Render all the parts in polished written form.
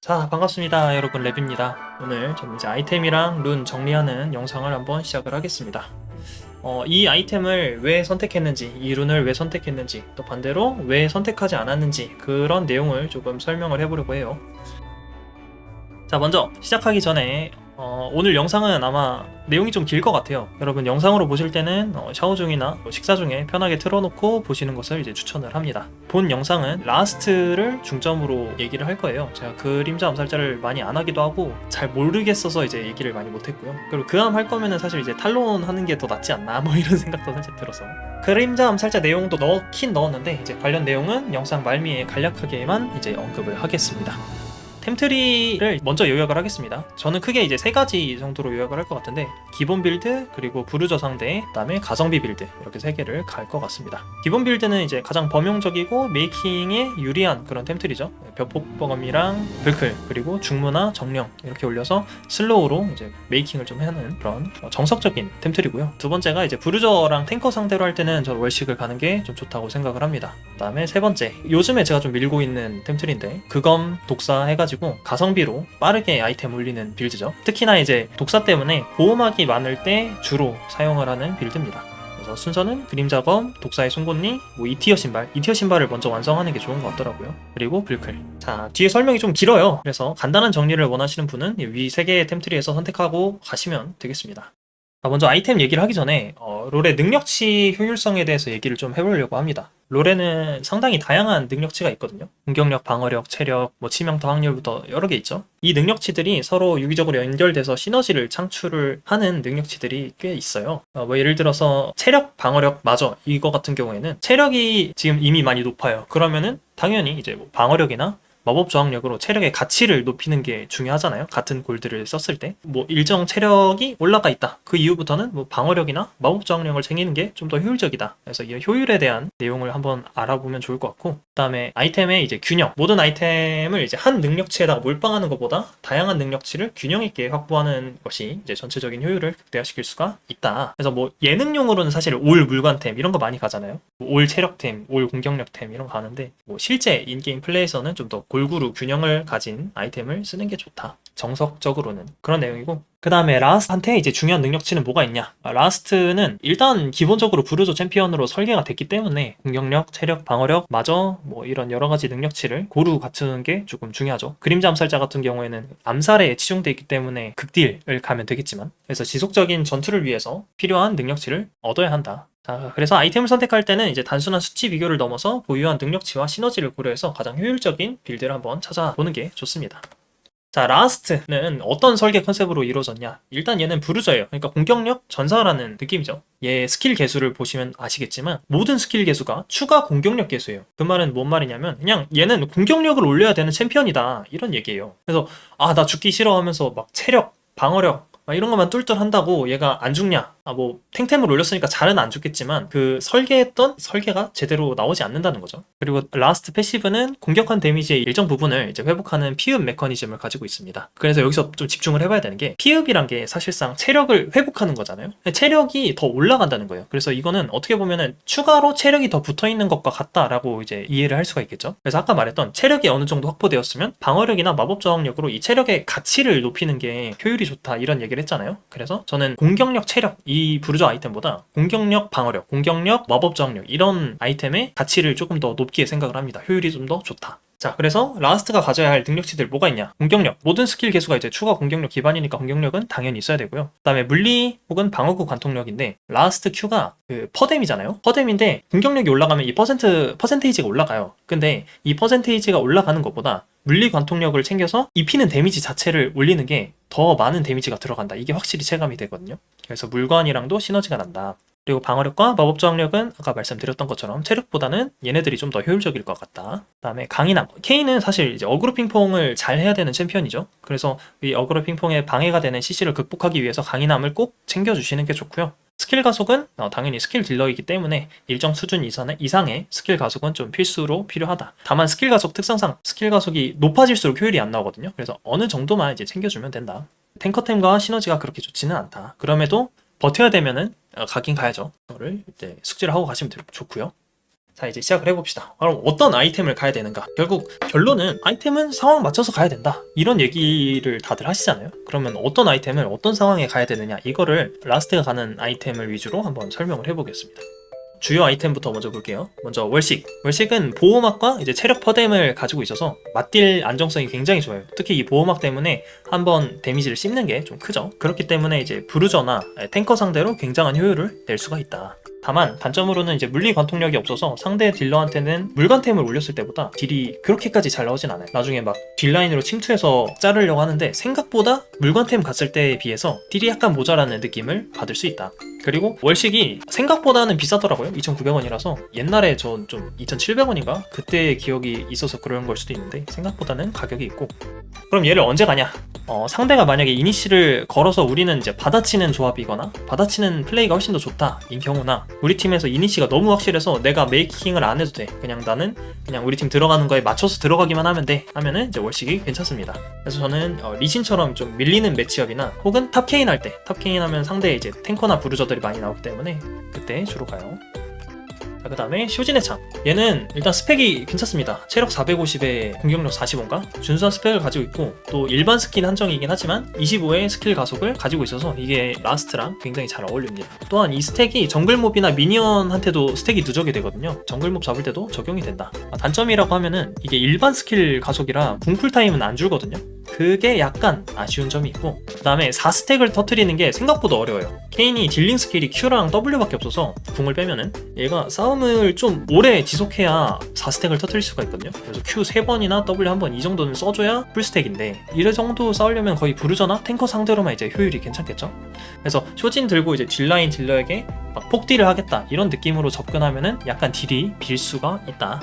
자, 반갑습니다. 여러분, 랩입니다. 오늘 좀 이제 아이템이랑 룬 정리하는 영상을 한번 시작을 하겠습니다. 이 아이템을 왜 선택했는지, 이 룬을 왜 선택했는지, 또 반대로 왜 선택하지 않았는지 그런 내용을 조금 설명을 해보려고 해요. 자, 먼저 시작하기 전에 오늘 영상은 아마 내용이 좀 길 것 같아요. 여러분 영상으로 보실 때는 샤워 중이나 식사 중에 편하게 틀어놓고 보시는 것을 이제 추천을 합니다. 본 영상은 라스트를 중점으로 얘기를 할 거예요. 제가 그림자 암살자를 많이 안 하기도 하고 잘 모르겠어서 이제 얘기를 많이 못했고요. 그리고 그암 할 거면은 사실 이제 탈론 하는 게 더 낫지 않나 뭐 이런 생각도 살짝 들어서 그림자 암살자 내용도 넣긴 넣었는데 이제 관련 내용은 영상 말미에 간략하게만 이제 언급을 하겠습니다. 템트리를 먼저 요약을 하겠습니다. 저는 크게 이제 세 가지 정도로 요약을 할 것 같은데 기본 빌드, 그리고 부르저 상대, 그다음에 가성비 빌드 이렇게 세 개를 갈 것 같습니다. 기본 빌드는 이제 가장 범용적이고 메이킹에 유리한 그런 템트리죠. 벽폭범이랑 불클, 그리고 중무나 정령 이렇게 올려서 슬로우로 이제 메이킹을 좀 하는 그런 정석적인 템트리고요. 두 번째가 이제 부르저랑 탱커 상대로 할 때는 저 월식을 가는 게 좀 좋다고 생각을 합니다. 그다음에 세 번째, 요즘에 제가 좀 밀고 있는 템트리인데 그검 독사 해가지고 가성비로 빠르게 아이템 올리는 빌드죠. 특히나 이제 독사 때문에 보호막이 많을 때 주로 사용을 하는 빌드입니다. 그래서 순서는 그림자검, 독사의 송곳니, 뭐 2티어 신발, 2티어 신발을 먼저 완성하는 게 좋은 것 같더라고요. 그리고 불클. 자, 뒤에 설명이 좀 길어요. 그래서 간단한 정리를 원하시는 분은 위 3개의 템트리에서 선택하고 가시면 되겠습니다. 먼저 아이템 얘기를 하기 전에 롤의 능력치 효율성에 대해서 얘기를 좀 해보려고 합니다. 롤에는 상당히 다양한 능력치가 있거든요. 공격력, 방어력, 체력, 뭐 치명타 확률부터 여러 개 있죠. 이 능력치들이 서로 유기적으로 연결돼서 시너지를 창출을 하는 능력치들이 꽤 있어요. 뭐 예를 들어서 체력, 방어력, 마저 이거 같은 경우에는 체력이 지금 이미 많이 높아요. 그러면은 당연히 이제 뭐 방어력이나 마법 저항력으로 체력의 가치를 높이는 게 중요하잖아요. 같은 골드를 썼을 때. 뭐 일정 체력이 올라가 있다. 그 이후부터는 뭐 방어력이나 마법 저항력을 챙기는 게 좀 더 효율적이다. 그래서 이 효율에 대한 내용을 한번 알아보면 좋을 것 같고, 그다음에 아이템의 이제 균형. 모든 아이템을 이제 한 능력치에다가 몰빵하는 것보다 다양한 능력치를 균형 있게 확보하는 것이 이제 전체적인 효율을 극대화시킬 수가 있다. 그래서 뭐 예능용으로는 사실 올 물관템 이런 거 많이 가잖아요. 올 체력템, 올 공격력템 이런 거 가는데 뭐 실제 인게임 플레이에서는 좀 더 골고루 균형을 가진 아이템을 쓰는 게 좋다. 정석적으로는 그런 내용이고, 그 다음에 라스트한테 이제 중요한 능력치는 뭐가 있냐. 라스트는 일단 기본적으로 부르조 챔피언으로 설계가 됐기 때문에 공격력, 체력, 방어력 마저 뭐 이런 여러 가지 능력치를 고루 갖추는 게 조금 중요하죠. 그림자 암살자 같은 경우에는 암살에 치중되어 있기 때문에 극딜을 가면 되겠지만, 그래서 지속적인 전투를 위해서 필요한 능력치를 얻어야 한다. 자, 그래서 아이템을 선택할 때는 이제 단순한 수치 비교를 넘어서 보유한 능력치와 시너지를 고려해서 가장 효율적인 빌드를 한번 찾아보는 게 좋습니다. 자, 라스트는 어떤 설계 컨셉으로 이루어졌냐. 일단 얘는 부르저예요. 그러니까 공격력 전사라는 느낌이죠. 얘 스킬 개수를 보시면 아시겠지만 모든 스킬 개수가 추가 공격력 개수예요. 그 말은 뭔 말이냐면 그냥 얘는 공격력을 올려야 되는 챔피언이다 이런 얘기예요. 그래서 나 죽기 싫어 하면서 막 체력, 방어력 이런 것만 뚫뚫 한다고 얘가 안 죽냐? 뭐 탱템을 올렸으니까 잘은 안 죽겠지만 그 설계했던 설계가 제대로 나오지 않는다는 거죠. 그리고 라스트 패시브는 공격한 데미지의 일정 부분을 이제 회복하는 피흡 메커니즘을 가지고 있습니다. 그래서 여기서 좀 집중을 해봐야 되는 게 피흡이란 게 사실상 체력을 회복하는 거잖아요. 체력이 더 올라간다는 거예요. 그래서 이거는 어떻게 보면은 추가로 체력이 더 붙어있는 것과 같다라고 이제 이해를 할 수가 있겠죠. 그래서 아까 말했던 체력이 어느 정도 확보되었으면 방어력이나 마법 저항력으로 이 체력의 가치를 높이는 게 효율이 좋다 이런 얘기를 했잖아요. 그래서 저는 공격력, 체력 이 부르저 아이템보다 공격력, 방어력, 공격력, 마법 저항력 이런 아이템의 가치를 조금 더 높게 생각을 합니다. 효율이 좀 더 좋다. 자, 그래서 라스트가 가져야 할 능력치들 뭐가 있냐. 공격력, 모든 스킬 개수가 이제 추가 공격력 기반이니까 공격력은 당연히 있어야 되고요. 그 다음에 물리 혹은 방어구 관통력인데 라스트 Q가 그 퍼뎀이잖아요. 퍼뎀인데 공격력이 올라가면 이 퍼센테이지가 올라가요. 근데 이 퍼센테이지가 올라가는 것보다 물리 관통력을 챙겨서 입히는 데미지 자체를 올리는 게 더 많은 데미지가 들어간다. 이게 확실히 체감이 되거든요. 그래서 물관이랑도 시너지가 난다. 그리고 방어력과 마법 저항력은 아까 말씀드렸던 것처럼 체력보다는 얘네들이 좀 더 효율적일 것 같다. 그 다음에 강인함. K는 사실 이제 어그로 핑퐁을 잘 해야 되는 챔피언이죠. 그래서 이 어그로 핑퐁에 방해가 되는 CC를 극복하기 위해서 강인함을 꼭 챙겨주시는 게 좋고요. 스킬 가속은 당연히 스킬 딜러이기 때문에 일정 수준 이상의 스킬 가속은 좀 필수로 필요하다. 다만 스킬 가속 특성상 스킬 가속이 높아질수록 효율이 안 나오거든요. 그래서 어느 정도만 이제 챙겨주면 된다. 탱커템과 시너지가 그렇게 좋지는 않다. 그럼에도 버텨야 되면은 가긴 가야죠. 그거를 이제 숙지를 하고 가시면 좋고요. 자, 이제 시작을 해봅시다. 그럼 어떤 아이템을 가야 되는가? 결국 결론은 아이템은 상황 맞춰서 가야 된다, 이런 얘기를 다들 하시잖아요. 그러면 어떤 아이템을 어떤 상황에 가야 되느냐, 이거를 라스트가 가는 아이템을 위주로 한번 설명을 해보겠습니다. 주요 아이템부터 먼저 볼게요. 먼저 월식. 월식은 보호막과 이제 체력 퍼뎀을 가지고 있어서 맞딜 안정성이 굉장히 좋아요. 특히 이 보호막 때문에 한번 데미지를 씹는 게 좀 크죠. 그렇기 때문에 이제 브루저나 탱커 상대로 굉장한 효율을 낼 수가 있다. 다만 단점으로는 이제 물리 관통력이 없어서 상대 딜러한테는 물관템을 올렸을 때보다 딜이 그렇게까지 잘 나오진 않아요. 나중에 막 딜라인으로 침투해서 자르려고 하는데 생각보다 물관템 갔을 때에 비해서 딜이 약간 모자라는 느낌을 받을 수 있다. 그리고 월식이 생각보다는 비싸더라고요. 2,900원이라서 옛날에 전 좀 2,700원인가? 그때의 기억이 있어서 그런 걸 수도 있는데 생각보다는 가격이 있고. 그럼 얘를 언제 가냐? 상대가 만약에 이니시를 걸어서 우리는 이제 받아치는 조합이거나 받아치는 플레이가 훨씬 더 좋다 인 경우나, 우리 팀에서 이니시가 너무 확실해서 내가 메이킹을 안 해도 돼, 그냥 나는 그냥 우리 팀 들어가는 거에 맞춰서 들어가기만 하면 돼 하면은 이제 월식이 괜찮습니다. 그래서 저는 리신처럼 좀 밀리는 매치업이나 혹은 탑케인 할 때, 탑케인 하면 상대에 이제 탱커나 브루저들이 많이 나오기 때문에 그때 주로 가요. 자, 그 다음에 쇼진의 창. 얘는 일단 스펙이 괜찮습니다. 체력 450에 공격력 45인가? 준수한 스펙을 가지고 있고, 또 일반 스킨 한정이긴 하지만 25의 스킬 가속을 가지고 있어서 이게 라스트랑 굉장히 잘 어울립니다. 또한 이 스택이 정글몹이나 미니언한테도 스택이 누적이 되거든요. 정글몹 잡을 때도 적용이 된다. 단점이라고 하면은 이게 일반 스킬 가속이라 궁쿨타임은 안 줄거든요. 그게 약간 아쉬운 점이 있고, 그 다음에 4스택을 터트리는 게 생각보다 어려워요. 케인이 딜링 스킬이 Q랑 W밖에 없어서 궁을 빼면은 얘가 싸움을 좀 오래 지속해야 4스택을 터트릴 수가 있거든요. 그래서 Q 3번이나 W 1번 이 정도는 써줘야 풀스택인데, 이래 정도 싸우려면 거의 브루저나 탱커 상대로만 이제 효율이 괜찮겠죠. 그래서 쇼진 들고 이제 딜라인 딜러에게 막 폭딜을 하겠다 이런 느낌으로 접근하면은 약간 딜이 빌 수가 있다.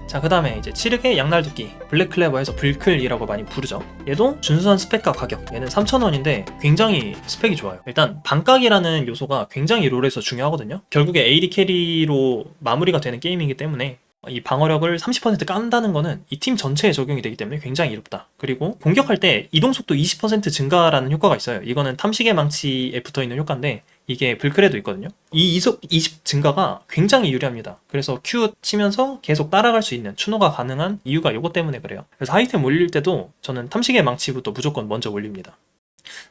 자, 그 다음에 이제 칠흑의 양날도끼, 블랙클레버에서 불클이라고 많이 부르죠. 얘도 준수한 스펙과 가격, 얘는 3,000원인데 굉장히 스펙이 좋아요. 일단 반각이라는 요소가 굉장히 롤에서 중요하거든요. 결국에 AD 캐리로 마무리가 되는 게임이기 때문에 이 방어력을 30% 깐다는 거는 이 팀 전체에 적용이 되기 때문에 굉장히 이롭다. 그리고 공격할 때 이동속도 20% 증가라는 효과가 있어요. 이거는 탐식의 망치에 붙어있는 효과인데 이게 불클에도 있거든요. 이 이속 20 증가가 굉장히 유리합니다. 그래서 Q 치면서 계속 따라갈 수 있는 추노가 가능한 이유가 이것 때문에 그래요. 그래서 아이템 올릴 때도 저는 탐식의 망치부터 무조건 먼저 올립니다.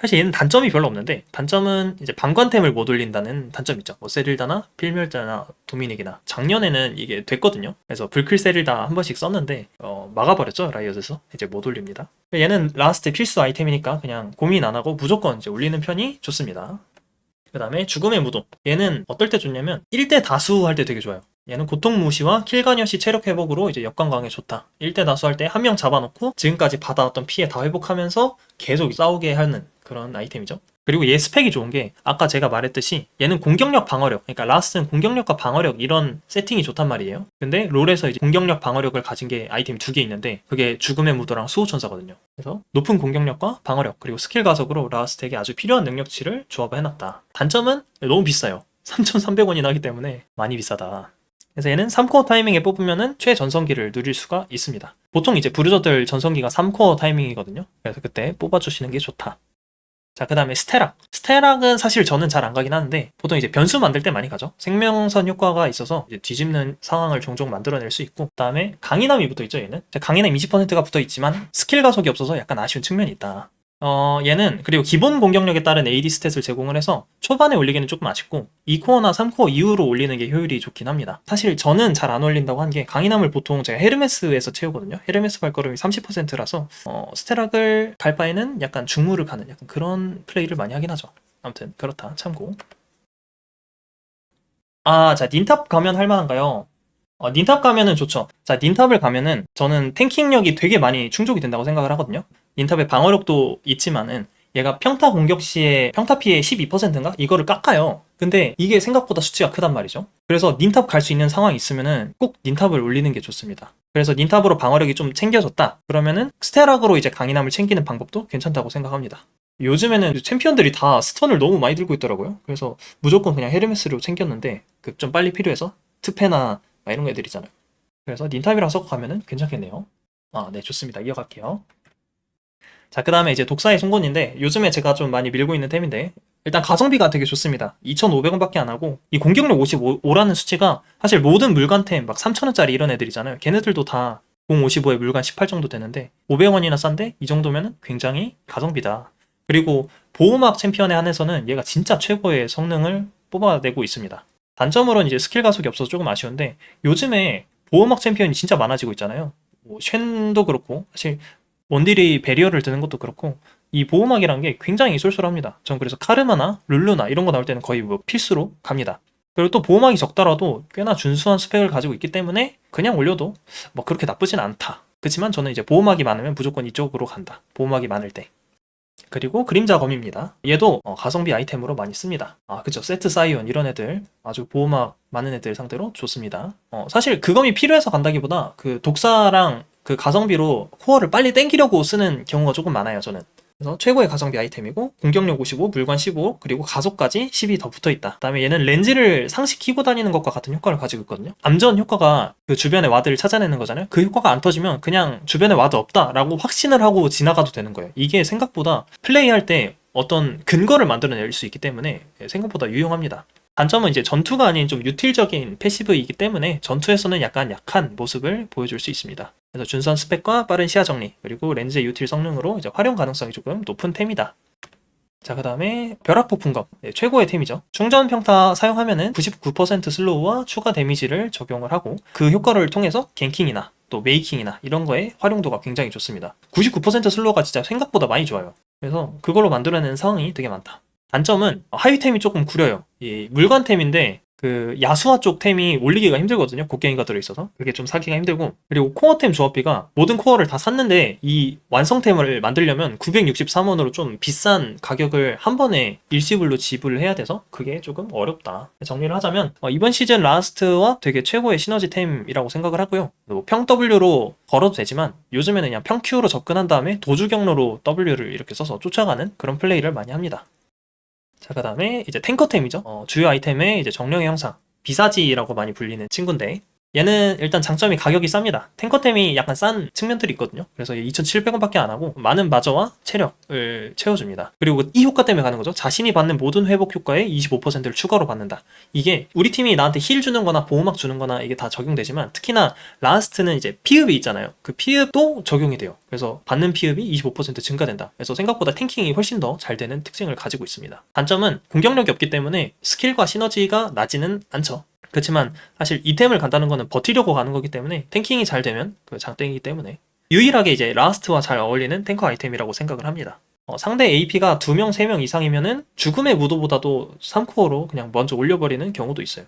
사실 얘는 단점이 별로 없는데, 단점은 이제 방관템을 못 올린다는 단점이 있죠. 뭐 세릴다나 필멸자나 도미닉이나. 작년에는 이게 됐거든요. 그래서 불클 세릴다 한 번씩 썼는데 막아버렸죠, 라이엇에서. 이제 못 올립니다. 얘는 라스트 필수 아이템이니까 그냥 고민 안 하고 무조건 이제 올리는 편이 좋습니다. 그 다음에 죽음의 무도. 얘는 어떨 때 좋냐면 1대 다수 할 때 되게 좋아요. 얘는 고통 무시와 킬가녀시 체력 회복으로 이제 역광 강에 좋다. 1대 다수 할 때 한 명 잡아놓고 지금까지 받아왔던 피해 다 회복하면서 계속 싸우게 하는 그런 아이템이죠. 그리고 얘 스펙이 좋은 게 아까 제가 말했듯이 얘는 공격력 방어력, 그러니까 라스트는 공격력과 방어력 이런 세팅이 좋단 말이에요. 근데 롤에서 이제 공격력 방어력을 가진 게 아이템 2개 있는데 그게 죽음의 무도랑 수호천사거든요. 그래서 높은 공격력과 방어력 그리고 스킬 가속으로 라스트에게 아주 필요한 능력치를 조합을 해놨다. 단점은 너무 비싸요. 3,300원이나 하기 때문에 많이 비싸다. 그래서 얘는 3코어 타이밍에 뽑으면은 최전성기를 누릴 수가 있습니다. 보통 이제 브루저들 전성기가 3코어 타이밍이거든요. 그래서 그때 뽑아주시는 게 좋다. 자, 그 다음에 스테락. 스테락은 사실 저는 잘 안 가긴 하는데 보통 이제 변수 만들 때 많이 가죠. 생명선 효과가 있어서 이제 뒤집는 상황을 종종 만들어낼 수 있고, 그 다음에 강인함이 붙어있죠. 얘는 강인함 20%가 붙어있지만 스킬 가속이 없어서 약간 아쉬운 측면이 있다. 얘는 그리고 기본 공격력에 따른 AD 스탯을 제공을 해서 초반에 올리기는 조금 아쉽고 2코어나 3코어 이후로 올리는 게 효율이 좋긴 합니다. 사실 저는 잘 안 올린다고 한 게 강인함을 보통 제가 헤르메스에서 채우거든요. 헤르메스 발걸음이 30%라서 스테락을 갈 바에는 약간 중무를 가는 약간 그런 플레이를 많이 하긴 하죠. 아무튼 그렇다. 참고. 자, 닌탑 가면 할만한가요? 닌탑 가면은 좋죠. 자, 닌탑을 가면은 저는 탱킹력이 되게 많이 충족이 된다고 생각을 하거든요. 닌탑의 방어력도 있지만은 얘가 평타 공격 시에 평타 피해 12%인가? 이거를 깎아요. 근데 이게 생각보다 수치가 크단 말이죠. 그래서 닌탑 갈 수 있는 상황이 있으면은 꼭 닌탑을 올리는 게 좋습니다. 그래서 닌탑으로 방어력이 좀 챙겨졌다. 그러면은 스테락으로 이제 강인함을 챙기는 방법도 괜찮다고 생각합니다. 요즘에는 챔피언들이 다 스턴을 너무 많이 들고 있더라고요. 그래서 무조건 그냥 헤르메스로 챙겼는데 그 좀 빨리 필요해서 트페나 이런 거 애들이잖아요. 그래서 닌탑이랑 섞어 가면은 괜찮겠네요. 네, 좋습니다. 이어갈게요. 자, 그 다음에 이제 독사의 송곳인데 요즘에 제가 좀 많이 밀고 있는 템인데 일단 가성비가 되게 좋습니다. 2,500원밖에 안 하고 이 공격력 55라는 수치가 사실 모든 물간템 막 3,000원짜리 이런 애들이잖아요. 걔네들도 다 공 55에 물간 18 정도 되는데 500원이나 싼데 이 정도면 굉장히 가성비다. 그리고 보호막 챔피언에 한해서는 얘가 진짜 최고의 성능을 뽑아내고 있습니다. 단점으로는 이제 스킬 가속이 없어서 조금 아쉬운데 요즘에 보호막 챔피언이 진짜 많아지고 있잖아요. 뭐 쉔도 그렇고 사실 원딜이 배리어를 드는 것도 그렇고 이 보호막이란 게 굉장히 쏠쏠합니다. 전 그래서 카르마나 룰루나 이런 거 나올 때는 거의 뭐 필수로 갑니다. 그리고 또 보호막이 적더라도 꽤나 준수한 스펙을 가지고 있기 때문에 그냥 올려도 뭐 그렇게 나쁘진 않다. 그렇지만 저는 이제 보호막이 많으면 무조건 이쪽으로 간다. 보호막이 많을 때. 그리고 그림자 검입니다. 얘도 가성비 아이템으로 많이 씁니다. 아 그쵸, 세트 사이온 이런 애들 아주 보호막 많은 애들 상대로 좋습니다. 사실 그 검이 필요해서 간다기보다 그 독사랑 그 가성비로 코어를 빨리 땡기려고 쓰는 경우가 조금 많아요 저는. 그래서 최고의 가성비 아이템이고 공격력 55, 물관 15, 그리고 가속까지 10이 더 붙어있다. 그 다음에 얘는 렌즈를 상시 키고 다니는 것과 같은 효과를 가지고 있거든요. 암전 효과가 그 주변의 와드를 찾아내는 거잖아요. 그 효과가 안 터지면 그냥 주변에 와드 없다라고 확신을 하고 지나가도 되는 거예요. 이게 생각보다 플레이할 때 어떤 근거를 만들어낼 수 있기 때문에 생각보다 유용합니다. 단점은 이제 전투가 아닌 좀 유틸적인 패시브이기 때문에 전투에서는 약간 약한 모습을 보여줄 수 있습니다. 그래서 준선 스펙과 빠른 시야 정리, 그리고 렌즈의 유틸 성능으로 이제 활용 가능성이 조금 높은 템이다. 자, 그 다음에 벼락폭풍검. 네, 최고의 템이죠. 충전 평타 사용하면은 99% 슬로우와 추가 데미지를 적용을 하고 그 효과를 통해서 갱킹이나 또 메이킹이나 이런 거에 활용도가 굉장히 좋습니다. 99% 슬로우가 진짜 생각보다 많이 좋아요. 그래서 그걸로 만들어내는 상황이 되게 많다. 단점은 하위템이 조금 구려요. 이 물관템인데 그 야수화 쪽 템이 올리기가 힘들거든요. 곡괭이가 들어있어서 그게 좀 사기가 힘들고, 그리고 코어템 조합비가 모든 코어를 다 샀는데 이 완성템을 만들려면 963원으로 좀 비싼 가격을 한 번에 일시불로 지불을 해야 돼서 그게 조금 어렵다. 정리를 하자면 이번 시즌 라스트와 되게 최고의 시너지템이라고 생각을 하고요. 뭐 평 W로 걸어도 되지만 요즘에는 그냥 평 Q로 접근한 다음에 도주 경로로 W를 이렇게 써서 쫓아가는 그런 플레이를 많이 합니다. 자, 그 다음에 이제 탱커템이죠. 주요 아이템의 이제 정령의 형상, 비사지라고 많이 불리는 친구인데 얘는 일단 장점이 가격이 쌉니다. 탱커템이 약간 싼 측면들이 있거든요. 그래서 2,700원밖에 안 하고 많은 마저와 체력을 채워줍니다. 그리고 이 효과 때문에 가는 거죠. 자신이 받는 모든 회복 효과의 25%를 추가로 받는다. 이게 우리 팀이 나한테 힐 주는 거나 보호막 주는 거나 이게 다 적용되지만 특히나 라스트는 이제 피읍이 있잖아요. 그 피읍도 적용이 돼요. 그래서 받는 피읍이 25% 증가된다. 그래서 생각보다 탱킹이 훨씬 더 잘 되는 특징을 가지고 있습니다. 단점은 공격력이 없기 때문에 스킬과 시너지가 나지는 않죠. 그렇지만 사실 이템을 간다는 거는 버티려고 가는 거기 때문에 탱킹이 잘 되면 그 장땡이기 때문에 유일하게 이제 라스트와 잘 어울리는 탱커 아이템이라고 생각을 합니다. 상대 AP가 2명, 3명 이상이면은 죽음의 무도보다도 3코어로 그냥 먼저 올려버리는 경우도 있어요.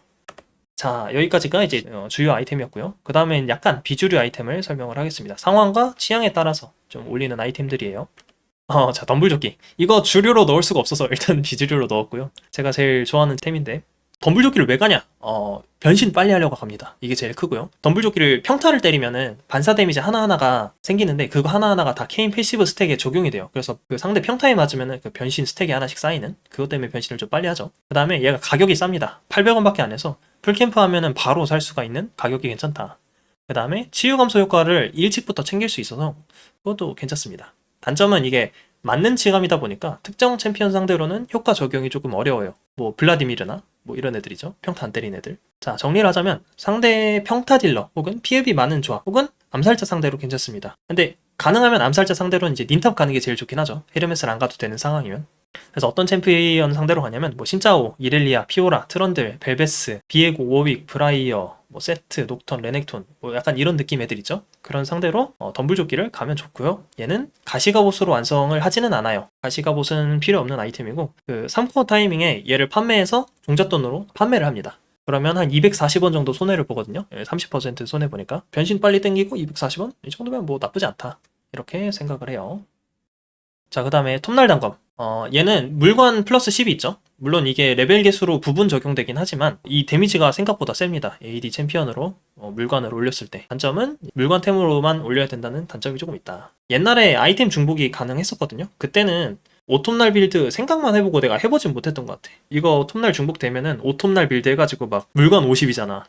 자, 여기까지가 이제 주요 아이템이었고요. 그 다음엔 약간 비주류 아이템을 설명을 하겠습니다. 상황과 취향에 따라서 좀 올리는 아이템들이에요. 자, 덤불조끼. 이거 주류로 넣을 수가 없어서 일단 비주류로 넣었고요. 제가 제일 좋아하는 템인데 덤불조끼를 왜 가냐? 변신 빨리 하려고 갑니다. 이게 제일 크고요. 덤불조끼를 평타를 때리면은 반사 데미지 하나하나가 생기는데 그거 하나하나가 다 케인 패시브 스택에 적용이 돼요. 그래서 그 상대 평타에 맞으면은 그 변신 스택이 하나씩 쌓이는 그것 때문에 변신을 좀 빨리 하죠. 그 다음에 얘가 가격이 쌉니다. 800원밖에 안 해서 풀캠프 하면은 바로 살 수가 있는 가격이 괜찮다. 그 다음에 치유 감소 효과를 일찍부터 챙길 수 있어서 그것도 괜찮습니다. 단점은 이게 맞는 치감이다 보니까 특정 챔피언 상대로는 효과 적용이 조금 어려워요. 뭐 블라디미르나 뭐 이런 애들이죠. 평타 안 때린 애들. 자, 정리를 하자면 상대 평타 딜러 혹은 피흡이 많은 조합 혹은 암살자 상대로 괜찮습니다. 근데 가능하면 암살자 상대로는 이제 닌탑 가는 게 제일 좋긴 하죠. 헤르메스를 안 가도 되는 상황이면. 그래서 어떤 챔피언 상대로 가냐면 뭐 신짜오, 이렐리아, 피오라, 트런들, 벨베스, 비에고, 워윅, 브라이어, 뭐 세트, 녹턴, 레넥톤 뭐 약간 이런 느낌 애들 있죠. 그런 상대로 덤불조끼를 가면 좋고요. 얘는 가시가봇으로 완성을 하지는 않아요. 가시가봇은 필요 없는 아이템이고 그 3코어 타이밍에 얘를 판매해서 종잣돈으로 판매를 합니다. 그러면 한 240원 정도 손해를 보거든요. 30% 손해보니까 변신 빨리 땡기고 240원? 이 정도면 뭐 나쁘지 않다. 이렇게 생각을 해요. 자, 그 다음에 톱날 단검. 얘는 물관 플러스 10이 있죠. 물론 이게 레벨 개수로 부분 적용되긴 하지만 이 데미지가 생각보다 셉니다. AD 챔피언으로 물관을 올렸을 때. 단점은 물관템으로만 올려야 된다는 단점이 조금 있다. 옛날에 아이템 중복이 가능했었거든요. 그때는 5톱날 빌드 생각만 해보고 내가 해보진 못했던 것 같아. 이거 톱날 중복되면은 5톱날 빌드 해가지고 막 물관 50이잖아.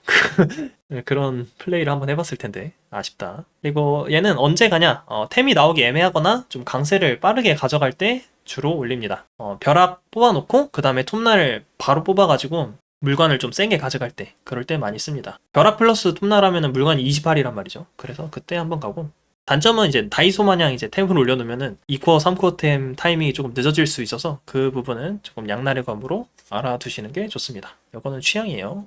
그런 플레이를 한번 해봤을 텐데 아쉽다. 그리고 얘는 언제 가냐? 템이 나오기 애매하거나 좀 강세를 빠르게 가져갈 때 주로 올립니다. 벼락 뽑아놓고 그 다음에 톱날 바로 뽑아가지고 물관을 좀 세게 가져갈 때, 그럴 때 많이 씁니다. 벼락 플러스 톱날 하면은 물관이 28이란 말이죠. 그래서 그때 한번 가고, 단점은 이제 다이소 마냥 이제 템을 올려놓으면은 2코어, 3코어 템 타이밍이 조금 늦어질 수 있어서 그 부분은 조금 양날의 검으로 알아두시는 게 좋습니다. 이거는 취향이에요.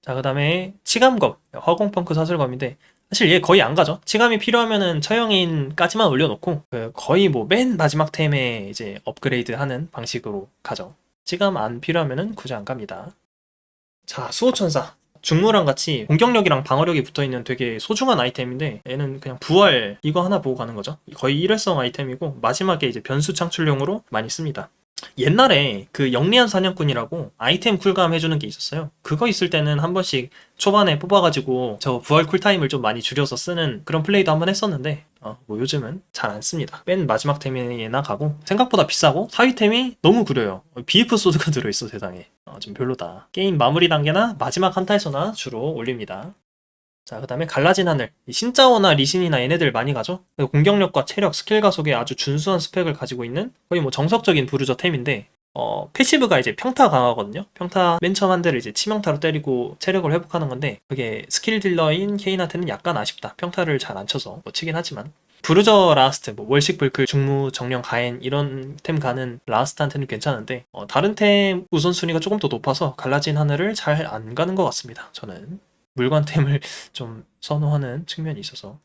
자, 그 다음에 치감검, 화공펑크 사슬검인데 사실 얘 거의 안 가죠. 치감이 필요하면은 처형인까지만 올려놓고 거의 뭐 맨 마지막 템에 이제 업그레이드 하는 방식으로 가죠. 치감 안 필요하면은 굳이 안 갑니다. 자, 수호천사. 중무랑 같이 공격력이랑 방어력이 붙어있는 되게 소중한 아이템인데 얘는 그냥 부활 이거 하나 보고 가는 거죠. 거의 일회성 아이템이고 마지막에 이제 변수 창출용으로 많이 씁니다. 옛날에 그 영리한 사냥꾼이라고 아이템 쿨감 해주는 게 있었어요. 그거 있을 때는 한 번씩 초반에 뽑아가지고 저 부활 쿨타임을 좀 많이 줄여서 쓰는 그런 플레이도 한번 했었는데 뭐 요즘은 잘 안 씁니다. 맨 마지막 템이나 가고 생각보다 비싸고 사위템이 너무 구려요. BF 소드가 들어있어 세상에. 좀 별로다. 게임 마무리 단계나 마지막 한타에서나 주로 올립니다. 자, 그 다음에 갈라진 하늘. 신짜오나 리신이나 얘네들 많이 가죠? 공격력과 체력, 스킬 가속에 아주 준수한 스펙을 가지고 있는 거의 뭐 정석적인 부르저 템인데, 패시브가 이제 평타 강화거든요? 평타 맨 처음 한 대를 이제 치명타로 때리고 체력을 회복하는 건데, 그게 스킬 딜러인 케인한테는 약간 아쉽다. 평타를 잘 안 쳐서. 뭐 치긴 하지만. 부르저 라스트, 뭐 월식 불클, 중무, 정령, 가엔 이런 템 가는 라스트한테는 괜찮은데, 다른 템 우선순위가 조금 더 높아서 갈라진 하늘을 잘 안 가는 것 같습니다. 저는. 물관템을 좀 선호하는 측면이 있어서.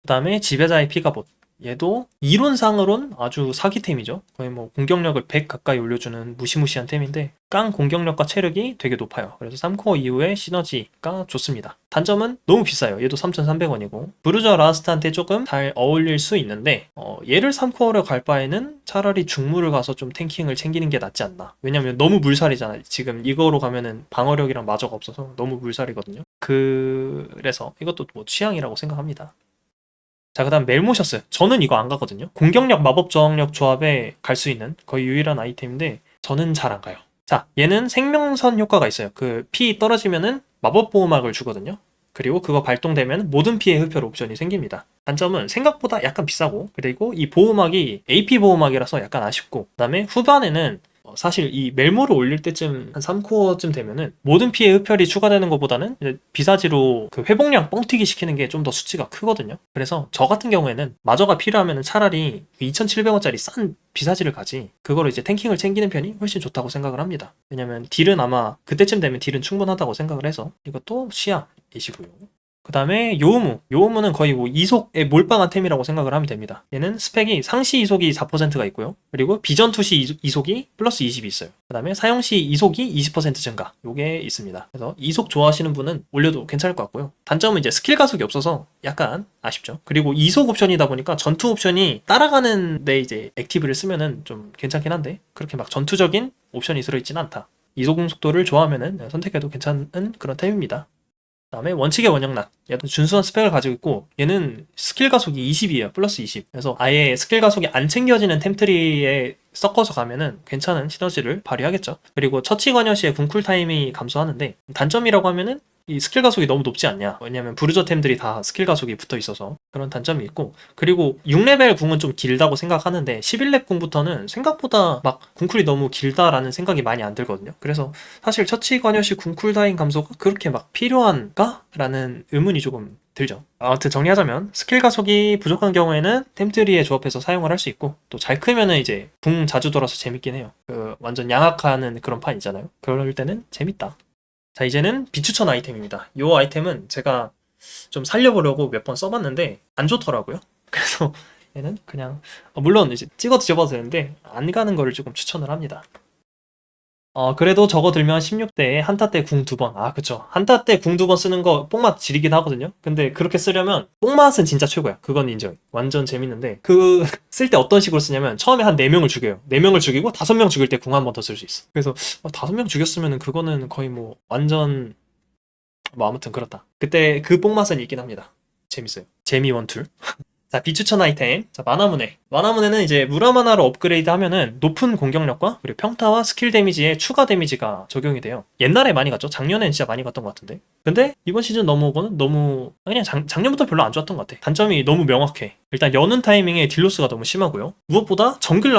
그 다음에 지배자의 피가봇. 얘도 이론상으론 아주 사기템이죠. 거의 뭐 공격력을 100 가까이 올려주는 무시무시한 템인데 깡 공격력과 체력이 되게 높아요. 그래서 3코어 이후에 시너지가 좋습니다. 단점은 너무 비싸요. 얘도 3,300원이고 브루저 라스트한테 조금 잘 어울릴 수 있는데 얘를 3코어로 갈 바에는 차라리 중무를 가서 좀 탱킹을 챙기는 게 낫지 않나. 왜냐면 너무 물살이잖아요. 지금 이거로 가면은 방어력이랑 마저가 없어서 너무 물살이거든요. 그래서 이것도 뭐 취향이라고 생각합니다. 자, 그 다음 멜모셔스. 저는 이거 안 가거든요. 공격력, 마법 저항력 조합에 갈 수 있는 거의 유일한 아이템인데 저는 잘 안 가요. 자, 얘는 생명선 효과가 있어요. 그 피 떨어지면은 마법 보호막을 주거든요. 그리고 그거 발동되면 모든 피해 흡혈 옵션이 생깁니다. 단점은 생각보다 약간 비싸고, 그리고 이 보호막이 AP 보호막이라서 약간 아쉽고, 그 다음에 후반에는 사실 이 멜모를 올릴 때쯤 한 3코어쯤 되면은 모든 피해 흡혈이 추가되는 것보다는 이제 비사지로 그 회복량 뻥튀기 시키는 게 좀 더 수치가 크거든요. 그래서 저 같은 경우에는 마저가 필요하면은 차라리 2,700원짜리 싼 비사지를 가지 그거를 이제 탱킹을 챙기는 편이 훨씬 좋다고 생각을 합니다. 왜냐면 딜은 아마 그때쯤 되면 딜은 충분하다고 생각을 해서 이것도 시야이시고요. 그 다음에 요우무. 요우무는 거의 뭐 이속에 몰빵한 템이라고 생각을 하면 됩니다. 얘는 스펙이 상시 이속이 4%가 있고요. 그리고 비전 투시 이속이 플러스 20이 있어요. 그 다음에 사용시 이속이 20% 증가. 요게 있습니다. 그래서 이속 좋아하시는 분은 올려도 괜찮을 것 같고요. 단점은 이제 스킬 가속이 없어서 약간 아쉽죠. 그리고 이속 옵션이다 보니까 전투 옵션이 따라가는 데 이제 액티브를 쓰면은 좀 괜찮긴 한데 그렇게 막 전투적인 옵션이 들어있진 않다. 이속 속도를 좋아하면은 선택해도 괜찮은 그런 템입니다. 그다음에 원칙의 원형락. 얘도 준수한 스펙을 가지고 있고 얘는 스킬 가속이 20이에요. 플러스 20. 그래서 아예 스킬 가속이 안 챙겨지는 템트리에 섞어서 가면은 괜찮은 시너지를 발휘하겠죠. 그리고 처치 관여 시에 궁쿨 타임이 감소하는데 단점이라고 하면은 이 스킬 가속이 너무 높지 않냐. 왜냐면 부르저템들이 다 스킬 가속이 붙어 있어서 그런 단점이 있고, 그리고 6레벨 궁은 좀 길다고 생각하는데 11렙 궁부터는 생각보다 막 궁쿨이 너무 길다라는 생각이 많이 안 들거든요. 그래서 사실 처치 관여시 궁쿨타임 감소가 그렇게 막 필요한가? 라는 의문이 조금 들죠. 아무튼 정리하자면 스킬 가속이 부족한 경우에는 템트리에 조합해서 사용을 할 수 있고, 또 잘 크면은 이제 궁 자주 돌아서 재밌긴 해요. 그 완전 양악하는 그런 판 있잖아요. 그럴 때는 재밌다. 자, 이제는 비추천 아이템입니다. 이 아이템은 제가 좀 살려보려고 몇 번 써봤는데 안 좋더라고요. 그래서 얘는 그냥 물론 이제 찍어 드셔봐도 되는데 안 가는 거를 조금 추천을 합니다. 그래도 저거 들면 16대에 한타 때 궁 2번. 그쵸. 한타 때 궁 2번 쓰는 거 뽕맛 지리긴 하거든요. 근데 그렇게 쓰려면 뽕맛은 진짜 최고야. 그건 인정. 완전 재밌는데 그 쓸 때 어떤 식으로 쓰냐면 처음에 한 4명을 죽여요. 4명을 죽이고 5명 죽일 때 궁 한 번 더 쓸 수 있어. 그래서 5명 죽였으면은 그거는 거의 뭐 완전 뭐 아무튼 그렇다. 그때 그 뽕맛은 있긴 합니다. 재밌어요. 재미 원툴. 자, 비추천 아이템. 자, 마나문에. 마나문에는 이제 무라마나로 업그레이드 하면은 높은 공격력과 그리고 평타와 스킬 데미지에 추가 데미지가 적용이 돼요. 옛날에 많이 갔죠? 작년엔 진짜 많이 갔던 것 같은데. 근데 이번 시즌 넘어오고는 너무 그냥 작년부터 별로 안 좋았던 것 같아. 단점이 너무 명확해. 일단 여는 타이밍에 딜로스가 너무 심하고요. 무엇보다 정글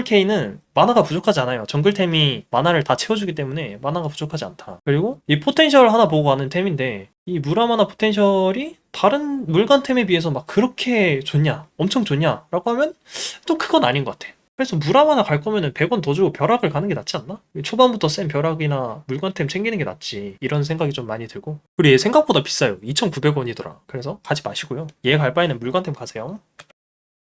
K는 마나가 부족하지 않아요. 정글템이 마나를 다 채워주기 때문에 마나가 부족하지 않다. 그리고 이 포텐셜 하나 보고 가는 템인데 이 무라마나 포텐셜이 다른 물간템에 비해서 막 그렇게 좋냐? 엄청 좋냐? 라고 하면 또 그건 아닌 것 같아. 그래서 무라마나 갈 거면은 100원 더 주고 벼락을 가는 게 낫지 않나? 초반부터 센 벼락이나 물건템 챙기는 게 낫지. 이런 생각이 좀 많이 들고. 그리고 얘 생각보다 비싸요. 2,900원이더라. 그래서 가지 마시고요. 얘 갈 바에는 물건템 가세요.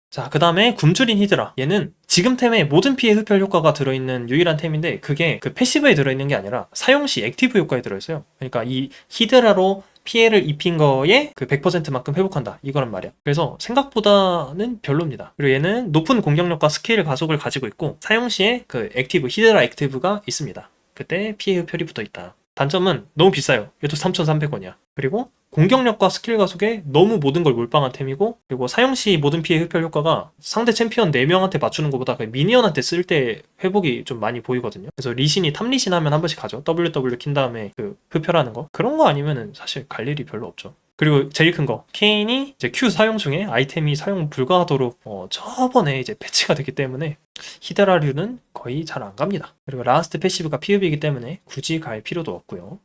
자, 그 다음에 굶주린 히드라. 얘는 지금 템에 모든 피해 흡혈 효과가 들어있는 유일한 템인데 그게 그 패시브에 들어있는 게 아니라 사용 시 액티브 효과에 들어있어요. 그러니까 이 히드라로 피해를 입힌 거에 그 100%만큼 회복한다. 이거란 말이야. 그래서 생각보다는 별로입니다. 그리고 얘는 높은 공격력과 스킬 가속을 가지고 있고 사용 시에 그 액티브, 히드라 액티브가 있습니다. 그때 피해 흡혈이 붙어 있다. 단점은 너무 비싸요. 얘도 3,300원이야. 그리고 공격력과 스킬 가속에 너무 모든 걸 몰빵한 템이고 그리고 사용 시 모든 피해 흡혈 효과가 상대 챔피언 4명한테 맞추는 것보다 그 미니언한테 쓸 때 회복이 좀 많이 보이거든요. 그래서 리신이 탑리신 하면 한 번씩 가죠. WW 킨 다음에 그 흡혈하는 거. 그런 거 아니면은 사실 갈 일이 별로 없죠. 그리고 제일 큰 거, 케인이 이제 Q 사용 중에 아이템이 사용 불가하도록 저번에 이제 패치가 됐기 때문에 히드라류는 거의 잘 안 갑니다. 그리고 라스트 패시브가 피읍이기 때문에 굳이 갈 필요도 없고요.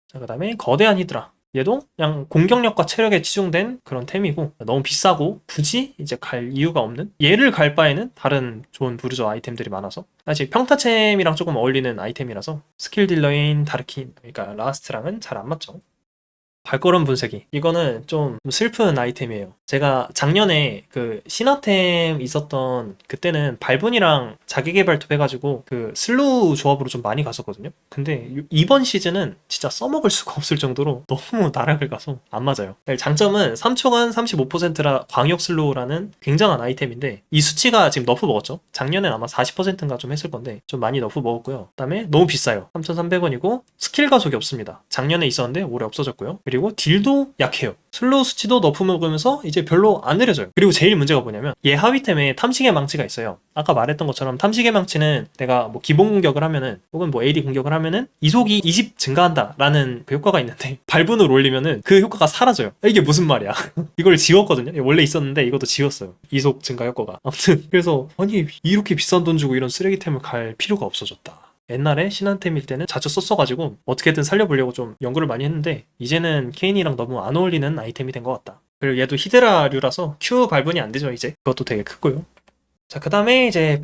자, 그 다음에 거대한 히드라. 얘도 그냥 공격력과 체력에 치중된 그런 템이고 너무 비싸고 굳이 이제 갈 이유가 없는 얘를 갈 바에는 다른 좋은 부르저 아이템들이 많아서 사실 평타챔이랑 조금 어울리는 아이템이라서 스킬 딜러인 다르킨 그러니까 라스트랑은 잘 안 맞죠. 발걸음 분쇄기. 이거는 좀 슬픈 아이템이에요. 제가 작년에 그 신화템 있었던 그때는 발분이랑 자기개발 톱 해가지고 그 슬로우 조합으로 좀 많이 갔었거든요. 근데 이번 시즌은 진짜 써먹을 수가 없을 정도로 너무 나락을 가서 안 맞아요. 장점은 3초간 35%라 광역 슬로우라는 굉장한 아이템인데 이 수치가 지금 너프 먹었죠. 작년엔 아마 40%인가 좀 했을 건데 좀 많이 너프 먹었고요. 그다음에 너무 비싸요. 3,300원이고 스킬 가속이 없습니다. 작년에 있었는데 올해 없어졌고요. 그리고 딜도 약해요. 슬로우 수치도 너프 먹으면서 이제 별로 안 느려져요. 그리고 제일 문제가 뭐냐면 얘 하위템에 탐식의 망치가 있어요. 아까 말했던 것처럼 탐식의 망치는 내가 뭐 기본 공격을 하면은 혹은 뭐 AD 공격을 하면은 이속이 20 증가한다 라는 그 효과가 있는데 발분을 올리면은 그 효과가 사라져요. 이게 무슨 말이야. 이걸 지웠거든요. 원래 있었는데 이것도 지웠어요. 이속 증가 효과가. 아무튼 그래서 아니 이렇게 비싼 돈 주고 이런 쓰레기템을 갈 필요가 없어졌다. 옛날에 신한템일 때는 자주 썼어가지고 어떻게든 살려보려고 좀 연구를 많이 했는데 이제는 케인이랑 너무 안 어울리는 아이템이 된 것 같다. 그리고 얘도 히드라류라서 Q 발분이 안 되죠 이제. 그것도 되게 크고요. 자, 그 다음에 이제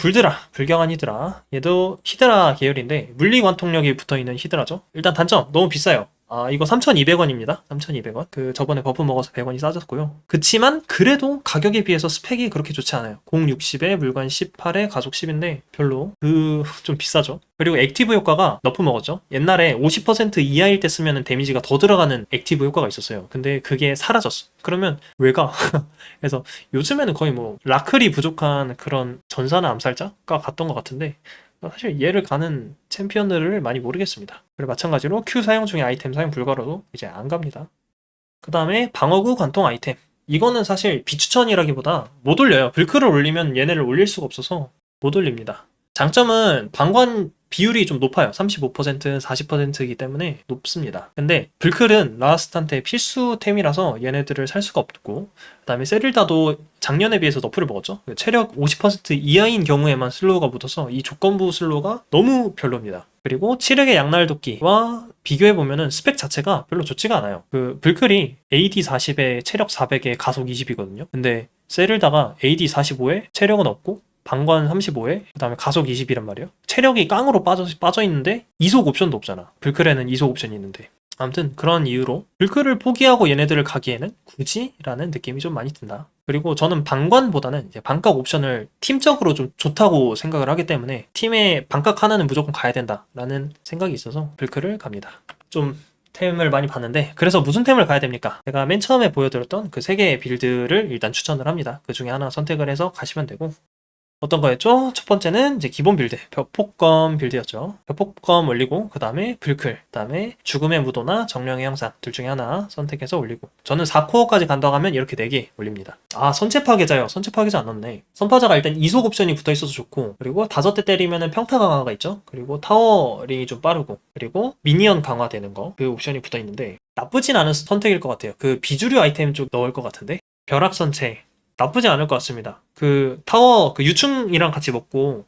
불경한 히드라. 얘도 히드라 계열인데 물리 관통력이 붙어있는 히드라죠. 일단 단점 너무 비싸요. 이거 3,200원입니다. 3,200원. 그 저번에 버프 먹어서 100원이 싸졌고요. 그치만 그래도 가격에 비해서 스펙이 그렇게 좋지 않아요. 공 60에 물관 18에 가속 10인데 별로 좀 비싸죠. 그리고 액티브 효과가 너프 먹었죠. 옛날에 50% 이하일 때 쓰면 데미지가 더 들어가는 액티브 효과가 있었어요. 근데 그게 사라졌어. 그러면 왜 가? 그래서 요즘에는 거의 뭐 라클이 부족한 그런 전사나 암살자가 갔던 것 같은데 사실 얘를 가는 챔피언들을 많이 모르겠습니다. 그리고 마찬가지로 Q 사용 중에 아이템 사용 불가로도 이제 안 갑니다. 그 다음에 방어구 관통 아이템. 이거는 사실 비추천이라기보다 못 올려요. 불크를 올리면 얘네를 올릴 수가 없어서 못 올립니다. 장점은 방관 비율이 좀 높아요. 35%, 40%이기 때문에 높습니다. 근데 불클은 라스트한테 필수템이라서 얘네들을 살 수가 없고 그 다음에 세릴다도 작년에 비해서 너프를 먹었죠. 체력 50% 이하인 경우에만 슬로우가 붙어서 이 조건부 슬로우가 너무 별로입니다. 그리고 치력의 양날도끼와 비교해보면은 스펙 자체가 별로 좋지가 않아요. 그 불클이 AD 40에 체력 400에 가속 20이거든요. 근데 세릴다가 AD 45에 체력은 없고 방관 35에 그 다음에 가속 20이란 말이에요. 체력이 깡으로 빠져 있는데 이속 옵션도 없잖아. 불클에는 이속 옵션이 있는데 아무튼 그런 이유로 불클을 포기하고 얘네들을 가기에는 굳이? 라는 느낌이 좀 많이 든다. 그리고 저는 방관보다는 이제 반각 옵션을 팀적으로 좀 좋다고 생각을 하기 때문에 팀의 반각 하나는 무조건 가야 된다라는 생각이 있어서 불클을 갑니다. 좀 템을 많이 봤는데 그래서 무슨 템을 가야 됩니까? 제가 맨 처음에 보여드렸던 그 3개의 빌드를 일단 추천을 합니다. 그 중에 하나 선택을 해서 가시면 되고 어떤 거였죠? 첫 번째는 이제 기본 빌드, 벽폭검 빌드였죠. 벽폭검 올리고 그 다음에 불클, 그 다음에 죽음의 무도나 정령의 형상 둘 중에 하나 선택해서 올리고, 저는 4코어까지 간다고 하면 이렇게 4개 올립니다. 아, 선체 파괴자요. 선체 파괴자 안 넣네. 선파자가 일단 이속 옵션이 붙어있어서 좋고, 그리고 5대 때리면은 평타 강화가 있죠. 그리고 타워링이 좀 빠르고, 그리고 미니언 강화되는 거, 그 옵션이 붙어있는데 나쁘진 않은 선택일 것 같아요. 그 비주류 아이템 쪽 넣을 것 같은데, 벼락선체 나쁘지 않을 것 같습니다. 그 타워 그 유충이랑 같이 먹고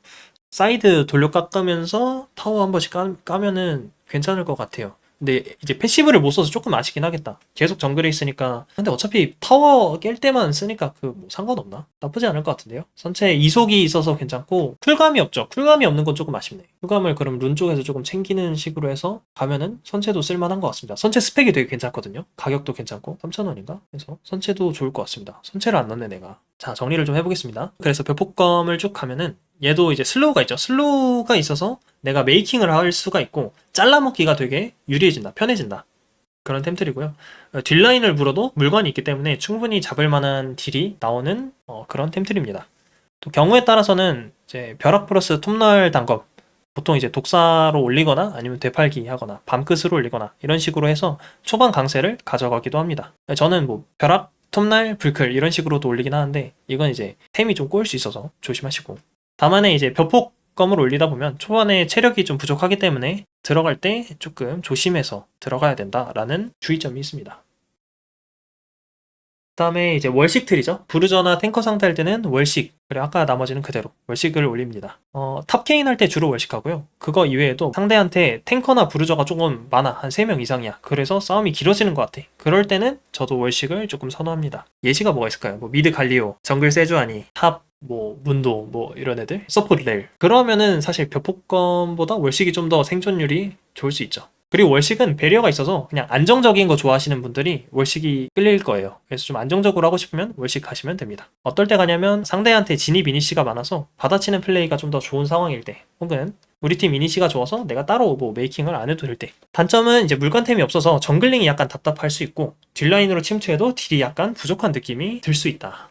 사이드 돌려 깎으면서 타워 한 번씩 까면은 괜찮을 것 같아요. 근데 이제 패시브를 못 써서 조금 아쉽긴 하겠다. 계속 정글에 있으니까. 근데 어차피 타워 깰 때만 쓰니까 그 뭐 상관없나? 나쁘지 않을 것 같은데요. 선체 이속이 있어서 괜찮고 쿨감이 없죠. 쿨감이 없는 건 조금 아쉽네. 쿨감을 그럼 룬 쪽에서 조금 챙기는 식으로 해서 가면은 선체도 쓸만한 것 같습니다. 선체 스펙이 되게 괜찮거든요. 가격도 괜찮고 3,000원인가? 그래서 선체도 좋을 것 같습니다. 선체를 안 넣네 내가. 자, 정리를 좀 해보겠습니다. 그래서 벽폭검을 쭉 가면은 얘도 이제 슬로우가 있죠. 슬로우가 있어서 내가 메이킹을 할 수가 있고 잘라먹기가 되게 유리해진다, 편해진다, 그런 템들이고요. 딜라인을 물어도 물건이 있기 때문에 충분히 잡을 만한 딜이 나오는 그런 템들입니다. 또 경우에 따라서는 이제 벼락 플러스 톱날 단검, 보통 이제 독사로 올리거나 아니면 되팔기 하거나 밤끝으로 올리거나 이런 식으로 해서 초반 강세를 가져가기도 합니다. 저는 뭐 벼락, 톱날, 불클 이런 식으로도 올리긴 하는데 이건 이제 템이 좀 꼬일 수 있어서 조심하시고, 다만에 이제 벽폭검을 올리다 보면 초반에 체력이 좀 부족하기 때문에 들어갈 때 조금 조심해서 들어가야 된다라는 주의점이 있습니다. 그 다음에 이제 월식 틀이죠. 부르저나 탱커 상대할 때는 월식, 그리고 아까 나머지는 그대로 월식을 올립니다. 탑케인 할 때 주로 월식하고요. 그거 이외에도 상대한테 탱커나 부르저가 조금 많아, 한 3명 이상이야. 그래서 싸움이 길어지는 것 같아. 그럴 때는 저도 월식을 조금 선호합니다. 예시가 뭐가 있을까요? 뭐 미드 갈리오, 정글 세주아니, 탑 뭐 문도 뭐 이런 애들, 서포트 렐, 그러면은 사실 벽폭검보다 월식이 좀 더 생존율이 좋을 수 있죠. 그리고 월식은 배리어가 있어서 그냥 안정적인 거 좋아하시는 분들이 월식이 끌릴 거예요. 그래서 좀 안정적으로 하고 싶으면 월식 가시면 됩니다. 어떨 때 가냐면 상대한테 진입 이니시가 많아서 받아치는 플레이가 좀 더 좋은 상황일 때, 혹은 우리 팀 이니시가 좋아서 내가 따로 뭐 메이킹을 안 해도 될 때. 단점은 이제 물건템이 없어서 정글링이 약간 답답할 수 있고 뒷라인으로 침투해도 딜이 약간 부족한 느낌이 들 수 있다.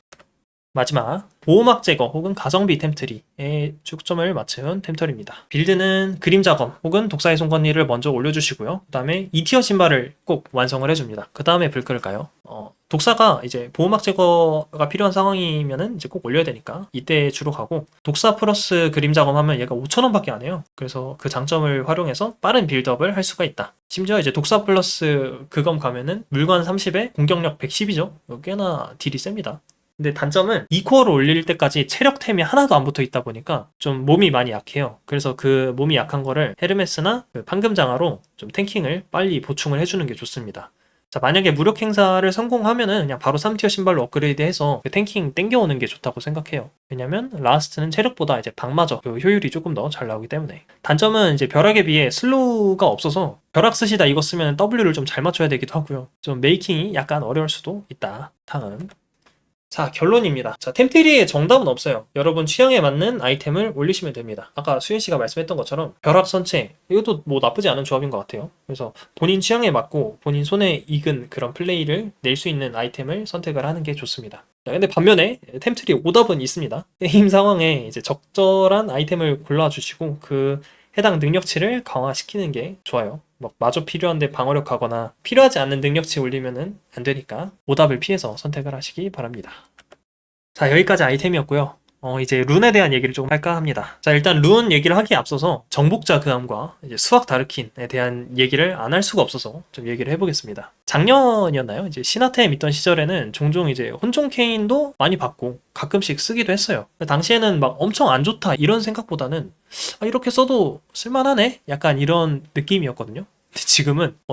마지막, 보호막 제거 혹은 가성비 템트리에 초점을 맞춘 템트리입니다. 빌드는 그림자 검 혹은 독사의 송곳니를 먼저 올려주시고요. 그 다음에 2티어 신발을 꼭 완성을 해줍니다. 그 다음에 불크를 가요. 독사가 이제 보호막 제거가 필요한 상황이면은 이제 꼭 올려야 되니까 이때 주로 가고, 독사 플러스 그림자 검 하면 얘가 5,000원밖에 안 해요. 그래서 그 장점을 활용해서 빠른 빌드업을 할 수가 있다. 심지어 이제 독사 플러스 그검 가면은 물관 30에 공격력 110이죠. 꽤나 딜이 셉니다. 근데 단점은 2코어를 올릴 때까지 체력템이 하나도 안 붙어 있다 보니까 좀 몸이 많이 약해요. 그래서 그 몸이 약한 거를 헤르메스나 그 판금장화로 좀 탱킹을 빨리 보충을 해주는 게 좋습니다. 자, 만약에 무력 행사를 성공하면은 그냥 바로 3티어 신발로 업그레이드해서 그 탱킹 땡겨오는 게 좋다고 생각해요. 왜냐면 라스트는 체력보다 이제 방마저 그 효율이 조금 더 잘 나오기 때문에. 단점은 이제 벼락에 비해 슬로우가 없어서 벼락 쓰시다 이거 쓰면 W를 좀 잘 맞춰야 되기도 하고요. 좀 메이킹이 약간 어려울 수도 있다. 다음. 자, 결론입니다. 자, 템트리의 정답은 없어요. 여러분 취향에 맞는 아이템을 올리시면 됩니다. 아까 수현씨가 말씀했던 것처럼 벼락 선체, 이것도 뭐 나쁘지 않은 조합인 것 같아요. 그래서 본인 취향에 맞고 본인 손에 익은 그런 플레이를 낼 수 있는 아이템을 선택을 하는 게 좋습니다. 자, 근데 반면에 템트리 오답은 있습니다. 게임 상황에 이제 적절한 아이템을 골라주시고 그 해당 능력치를 강화시키는 게 좋아요. 막 마저 필요한데 방어력 가거나 필요하지 않는 능력치 올리면은 안 되니까 오답을 피해서 선택을 하시기 바랍니다. 자, 여기까지 아이템이었고요. 이제 룬에 대한 얘기를 조금 할까 합니다. 자, 일단 룬 얘기를 하기에 앞서서 정복자 그함과 이제 수학 다르킨에 대한 얘기를 안 할 수가 없어서 좀 얘기를 해보겠습니다. 작년이었나요? 이제 신화템 있던 시절에는 종종 이제 혼종 케인도 많이 받고 가끔씩 쓰기도 했어요. 당시에는 막 엄청 안 좋다 이런 생각보다는 이렇게 써도 쓸만하네? 약간 이런 느낌이었거든요. 근데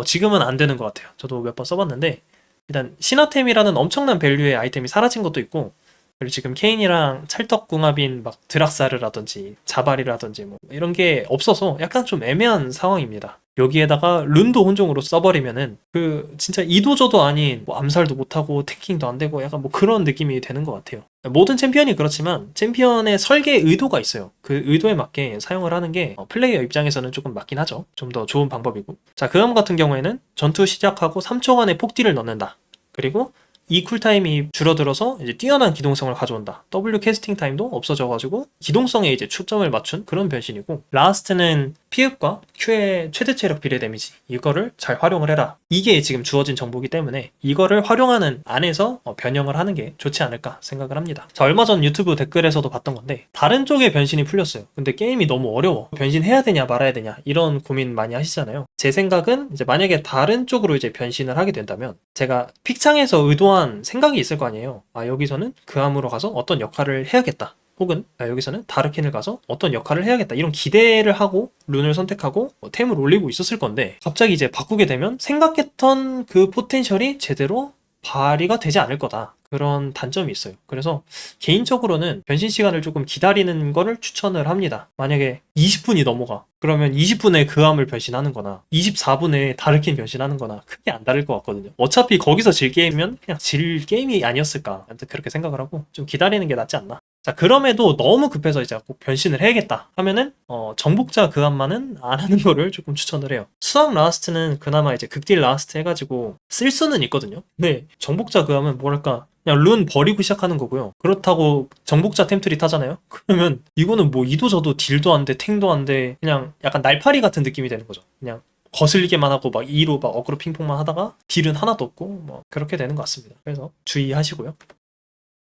지금은 안 되는 것 같아요. 저도 몇 번 써봤는데 일단 신화템이라는 엄청난 밸류의 아이템이 사라진 것도 있고, 그리고 지금 케인이랑 찰떡궁합인 막 드락사르라든지 자발이라든지 뭐 이런 게 없어서 약간 좀 애매한 상황입니다. 여기에다가 룬도 혼종으로 써버리면은 그 진짜 이도저도 아닌 뭐 암살도 못하고 탱킹도 안 되고 약간 뭐 그런 느낌이 되는 것 같아요. 모든 챔피언이 그렇지만 챔피언의 설계 의도가 있어요. 그 의도에 맞게 사용을 하는 게 플레이어 입장에서는 조금 맞긴 하죠. 좀 더 좋은 방법이고. 자, 그함 같은 경우에는 전투 시작하고 3초간의 폭딜을 넣는다. 그리고 이 쿨타임이 줄어들어서 이제 뛰어난 기동성을 가져온다. W 캐스팅 타임도 없어져가지고 기동성에 이제 초점을 맞춘 그런 변신이고, 라스트는 피읍과 Q의 최대 체력 비례 데미지, 이거를 잘 활용을 해라. 이게 지금 주어진 정보이기 때문에 이거를 활용하는 안에서 변형을 하는 게 좋지 않을까 생각을 합니다. 자, 얼마 전 유튜브 댓글에서도 봤던 건데, 다른 쪽의 변신이 풀렸어요. 근데 게임이 너무 어려워. 변신해야 되냐 말아야 되냐 이런 고민 많이 하시잖아요. 제 생각은 이제 만약에 다른 쪽으로 이제 변신을 하게 된다면, 제가 픽창에서 의도한 생각이 있을 거 아니에요. 아, 여기서는 그 함으로 가서 어떤 역할을 해야겠다. 혹은 여기서는 다르킨을 가서 어떤 역할을 해야겠다. 이런 기대를 하고 룬을 선택하고 템을 올리고 있었을 건데, 갑자기 이제 바꾸게 되면 생각했던 그 포텐셜이 제대로 발휘가 되지 않을 거다. 그런 단점이 있어요. 그래서 개인적으로는 변신 시간을 조금 기다리는 거를 추천을 합니다. 만약에 20분이 넘어가. 그러면 20분에 그 함을 변신하는 거나 24분에 다르킨 변신하는 거나 크게 안 다를 것 같거든요. 어차피 거기서 질 게임이면 그냥 질 게임이 아니었을까. 아무튼 그렇게 생각을 하고 좀 기다리는 게 낫지 않나. 자, 그럼에도 너무 급해서 이제 꼭 변신을 해야겠다 하면은 정복자 그 함만은 안 하는 거를 조금 추천을 해요. 수학 라스트는 그나마 이제 극딜 라스트 해가지고 쓸 수는 있거든요. 근데 정복자 그 함은 뭐랄까, 그냥 룬 버리고 시작하는 거고요. 그렇다고 정복자 템트리 타잖아요? 그러면 이거는 뭐 이도 저도 딜도 안 돼, 탱도 안 돼, 그냥 약간 날파리 같은 느낌이 되는 거죠. 그냥 거슬리게만 하고 막 2로 막 어그로 핑퐁만 하다가 딜은 하나도 없고 뭐 그렇게 되는 것 같습니다. 그래서 주의하시고요.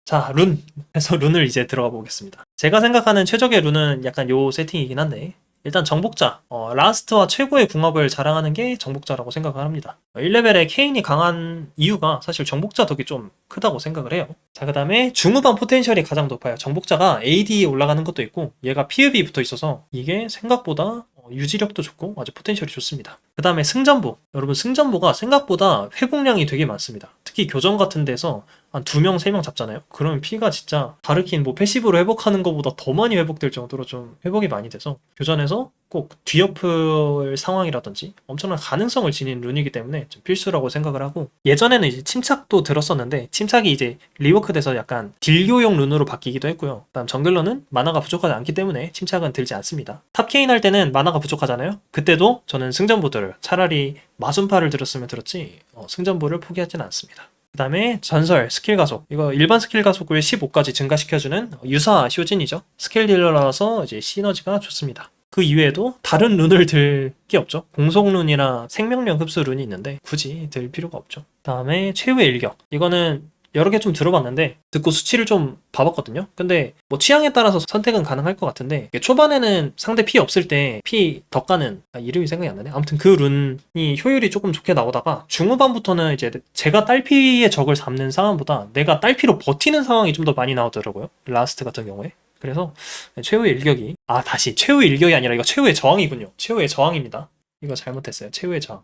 자, 룬. 그래서 룬을 이제 들어가 보겠습니다. 제가 생각하는 최적의 룬은 약간 요 세팅이긴 한데, 일단 정복자, 라스트와 최고의 궁합을 자랑하는 게 정복자라고 생각을 합니다. 1레벨에 케인이 강한 이유가 사실 정복자 덕이 좀 크다고 생각을 해요. 자, 그 다음에 중후반 포텐셜이 가장 높아요. 정복자가 AD에 올라가는 것도 있고 얘가 PUB 붙어 있어서 이게 생각보다 유지력도 좋고 아주 포텐셜이 좋습니다. 그 다음에 승전보. 여러분, 승전보가 생각보다 회복량이 되게 많습니다. 특히 교전 같은 데서 한 2명, 3명 잡잖아요? 그러면 피가 진짜 다르킨 뭐 패시브로 회복하는 것보다 더 많이 회복될 정도로 좀 회복이 많이 돼서 교전에서 꼭 뒤엎을 상황이라든지 엄청난 가능성을 지닌 룬이기 때문에 좀 필수라고 생각을 하고, 예전에는 이제 침착도 들었었는데 침착이 이제 리워크 돼서 약간 딜교용 룬으로 바뀌기도 했고요. 그다음 정글러는 마나가 부족하지 않기 때문에 침착은 들지 않습니다. 탑케인 할 때는 마나가 부족하잖아요? 그때도 저는 승전보들을 차라리 마순파를 들었으면 들었지 승전보를 포기하지는 않습니다. 그 다음에 전설, 스킬 가속. 이거 일반 스킬 가속을 15까지 증가시켜주는 유사 쇼진이죠. 스킬 딜러라서 이제 시너지가 좋습니다. 그 이외에도 다른 룬을 들 게 없죠. 공속 룬이나 생명력 흡수 룬이 있는데 굳이 들 필요가 없죠. 그 다음에 최후의 일격. 이거는 여러 개 좀 들어봤는데 듣고 수치를 좀 봐봤거든요. 근데 뭐 취향에 따라서 선택은 가능할 것 같은데, 초반에는 상대 피 없을 때 피 덕가는, 이름이 생각이 안 나네. 아무튼 그 룬이 효율이 조금 좋게 나오다가 중후반부터는 이제 제가 딸피의 적을 잡는 상황보다 내가 딸피로 버티는 상황이 좀 더 많이 나오더라고요. 라스트 같은 경우에. 그래서 최후의 일격이, 다시 최후의 일격이 아니라 이거 최후의 저항이군요. 최후의 저항입니다. 이거 잘못했어요. 최후의 저항.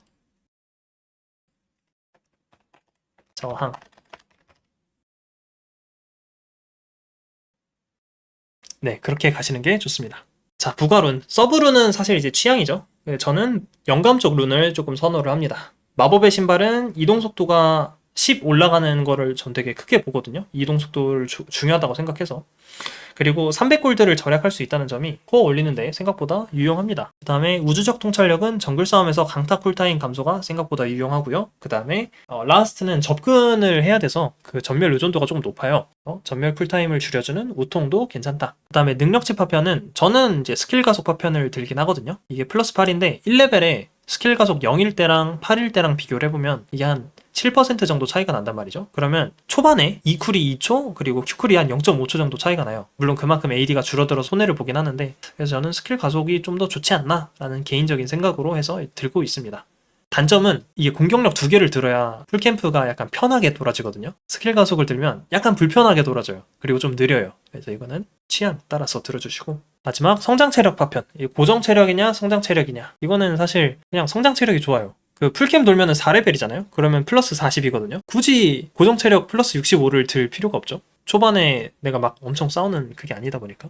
저항. 네, 그렇게 가시는 게 좋습니다. 자, 부가룬. 서브룬은 사실 이제 취향이죠. 저는 영감 쪽 룬을 조금 선호를 합니다. 마법의 신발은 이동 속도가 10 올라가는 거를 전 되게 크게 보거든요. 이동 속도를 중요하다고 생각해서. 그리고 300골드를 절약할 수 있다는 점이 코어 올리는데 생각보다 유용합니다. 그 다음에 우주적 통찰력은 정글 싸움에서 강타 쿨타임 감소가 생각보다 유용하고요. 그 다음에 라스트는 접근을 해야 돼서 그 전멸 의존도가 조금 높아요. 전멸 쿨타임을 줄여주는 우통도 괜찮다. 그 다음에 능력치 파편은 저는 이제 스킬 가속 파편을 들긴 하거든요. 이게 플러스 8인데 1레벨에 스킬 가속 0일 때랑 8일 때랑 비교를 해보면 이게 한 7% 정도 차이가 난단 말이죠. 그러면 초반에 E쿨이 2초 그리고 Q쿨이 한 0.5초 정도 차이가 나요. 물론 그만큼 AD가 줄어들어 손해를 보긴 하는데, 그래서 저는 스킬 가속이 좀 더 좋지 않나 라는 개인적인 생각으로 해서 들고 있습니다. 단점은 이게 공격력 2개를 들어야 풀캠프가 약간 편하게 돌아지거든요. 스킬 가속을 들면 약간 불편하게 돌아져요. 그리고 좀 느려요. 그래서 이거는 취향 따라서 들어주시고, 마지막 성장 체력 파편. 고정 체력이냐 성장 체력이냐, 이거는 사실 그냥 성장 체력이 좋아요. 그 풀캠 돌면은 4레벨이잖아요? 그러면 플러스 40이거든요? 굳이 고정 체력 플러스 65를 들 필요가 없죠? 초반에 내가 막 엄청 싸우는 그게 아니다 보니까.